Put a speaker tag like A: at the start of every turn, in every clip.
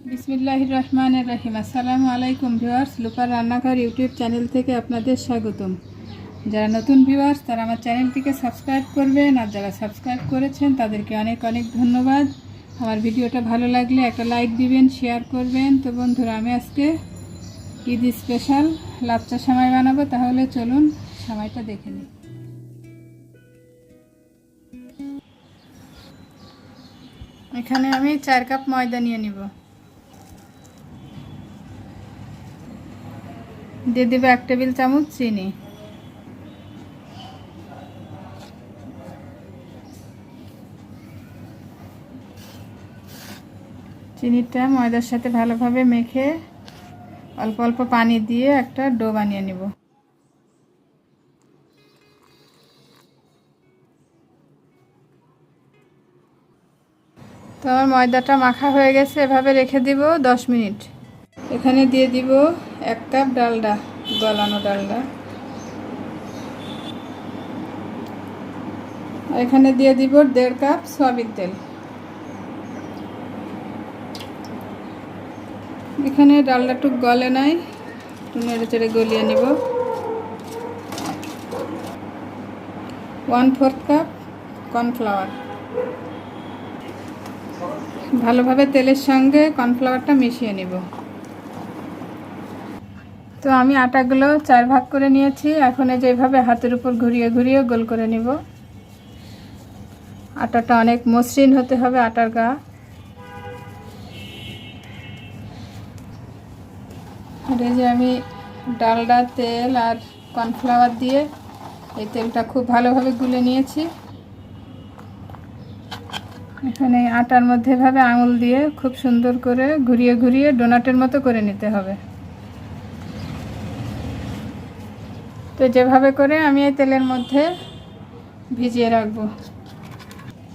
A: বিসমিল্লাহির রহমানির রহিম। আসসালামু আলাইকুম ভিউয়ার্স, লুপার রান্নাঘর ইউটিউব চ্যানেল থেকে আপনাদের স্বাগতম। যারা নতুন ভিউয়ার্স তারা আমার চ্যানেলটিকে সাবস্ক্রাইব করবেন, আর যারা সাবস্ক্রাইব করেছেন তাদেরকে অনেক অনেক ধন্যবাদ। আমার ভিডিওটা ভালো লাগলে একটা লাইক দিবেন, শেয়ার করবেন। তো বন্ধুরা, আমি আজকে ঈদ স্পেশাল লাচ্চা সেমাই বানাবো। তাহলে চলুন সেমাইটা দেখে নিই। এখানে আমি 4 কাপ ময়দা নিয়ে নিব। দিয়ে দেব 1 টেবিল চামচ চিনি। চিনিটা ময়দার সাথে ভালোভাবে মেখে অল্প অল্প পানি দিয়ে একটা ডো বানিয়ে নিব। তো আমার ময়দাটা মাখা হয়ে গেছে, এভাবে রেখে দিব 10 মিনিট। এখানে দিয়ে দিব 1 কাপ ডালডা, গলানো ডালডা। আর এখানে দিয়ে দিব 1.5 কাপ সয়াবিন তেল। এখানে ডালটা একটু গলে নাই, একটু নেড়ে চেড়ে গলিয়ে নিব। 1/4 কাপ কর্নফ্লাওয়ার। ভালোভাবে তেলের সঙ্গে কর্নফ্লাওয়ারটা মিশিয়ে নিব। তো আমি আটাগুলো 4 ভাগ করে নিয়েছি। এখন এই যেভাবে হাতের উপর ঘুরিয়ে ঘুরিয়ে গোল করে নিব। আটাটা অনেক মসৃণ হতে হবে, আটার গা। আর এই যে আমি ডালডা, তেল আর কর্নফ্লাওয়ার দিয়ে এই তেলটা খুব ভালোভাবে গুলে নিয়েছি। এখানে আটার মধ্যে এভাবে আঙুল দিয়ে খুব সুন্দর করে ঘুরিয়ে ঘুরিয়ে ডোনাটের মতো করে নিতে হবে। তো যেভাবে করে আমি এই তেলের মধ্যে ভিজিয়ে রাখবো।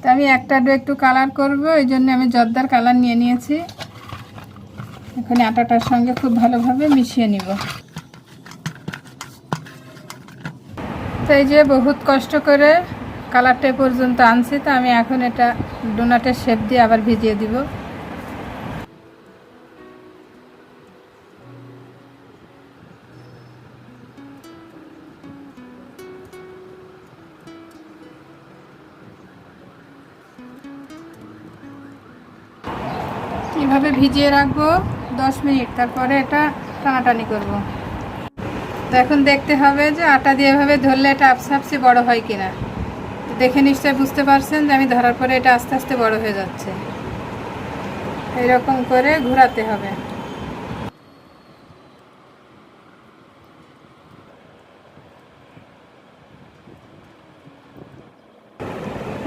A: তো আমি একটা ডো একটু কালার করব, এই জন্য আমি জর্দার কালার নিয়ে নিয়েছি। এখানে আটাটার সঙ্গে খুব ভালোভাবে মিশিয়ে নিব। তো এই যে বহুত কষ্ট করে কালারটা পর্যন্ত আনছি, তো আমি এখন এটা ডোনাটের শেপ দিয়ে আবার ভিজিয়ে দিব। এভাবে ভিজিয়ে রাখবো 10 মিনিট, তারপরে এটা টানাটানি করব। তো এখন দেখতে হবে যে আটা দিয়ে এভাবে ধরলে এটা আপসে আপসে বড় হয় কিনা। তো দেখে নিশ্চয়ই বুঝতে পারছেন যে আমি ধরার পরে এটা আস্তে আস্তে বড় হয়ে যাচ্ছে। এরকম করে ঘোরাতে হবে।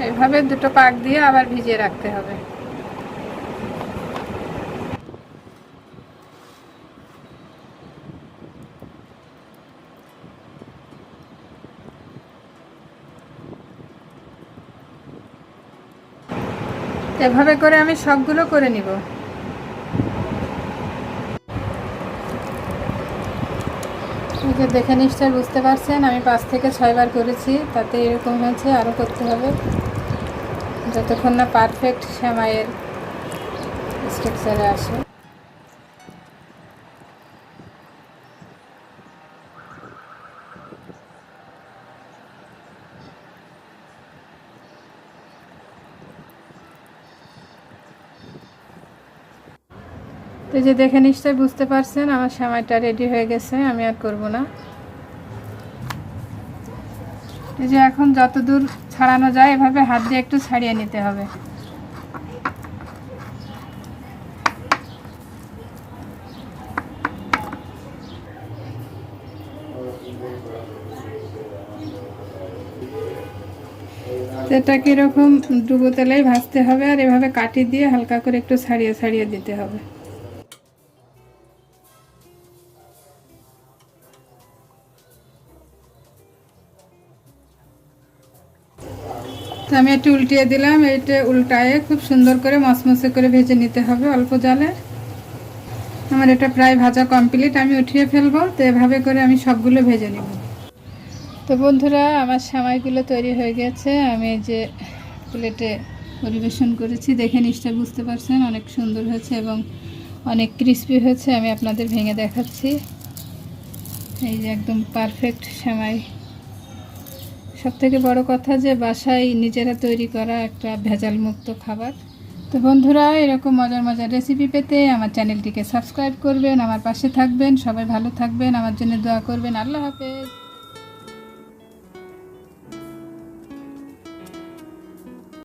A: এইভাবে দুটো পাক দিয়ে আবার ভিজিয়ে রাখতে হবে। এভাবে করে আমি সবগুলো করে নিব। দেখে নিশ্চয়ই বুঝতে পারছেন আমি 5 থেকে 6 বার করেছি, তাতে এরকম হয়েছে। আরও করতে হবে যতক্ষণ না পারফেক্ট সেমাইয়ের স্ট্রাকচারে আসে। তো যে দেখে নিশ্চয়ই বুঝতে পারছেন আমার সেমাইটা রেডি হয়ে গেছে, আমি আর করব না। এই যে এখন যতদূর ছাড়ানো যায় এভাবে হাত দিয়ে একটু ছাড়িয়ে নিতে হবে। এটাকে এরকম ডুবো তেলেই ভাজতে হবে, আর এভাবে কাটি দিয়ে হালকা করে একটু ছাড়িয়ে ছাড়িয়ে দিতে হবে। তো আমি একটু উল্টিয়ে দিলাম। এটা উল্টায়ে খুব সুন্দর করে মচমচে করে ভেজে নিতে হবে অল্প জালে। আমার এটা প্রায় ভাজা কমপ্লিট, আমি উঠিয়ে ফেলবো। তো এভাবে করে আমি সবগুলো ভেজে নেব। তো বন্ধুরা, আমার সেমাইগুলো তৈরি হয়ে গেছে। আমি যে প্লেটে পরিবেশন করেছি। দেখে নিশ্চয় বুঝতে পারছেন অনেক সুন্দর হয়েছে এবং অনেক ক্রিস্পি হয়েছে। আমি আপনাদের ভেঙে দেখাচ্ছি। এই যে একদম পারফেক্ট সেমাই। সবথেকে বড় কথা যে বাসায় নিজেরা তৈরি করা একটা ভেজাল মুক্ত খাবার। তো বন্ধুরা, এরকম মজার মজার রেসিপি পেতে আমার চ্যানেলটিকে সাবস্ক্রাইব করবেন, আমার পাশে থাকবেন। সবাই ভালো থাকবেন, আমার জন্য দোয়া করবেন। আল্লাহ হাফেজ।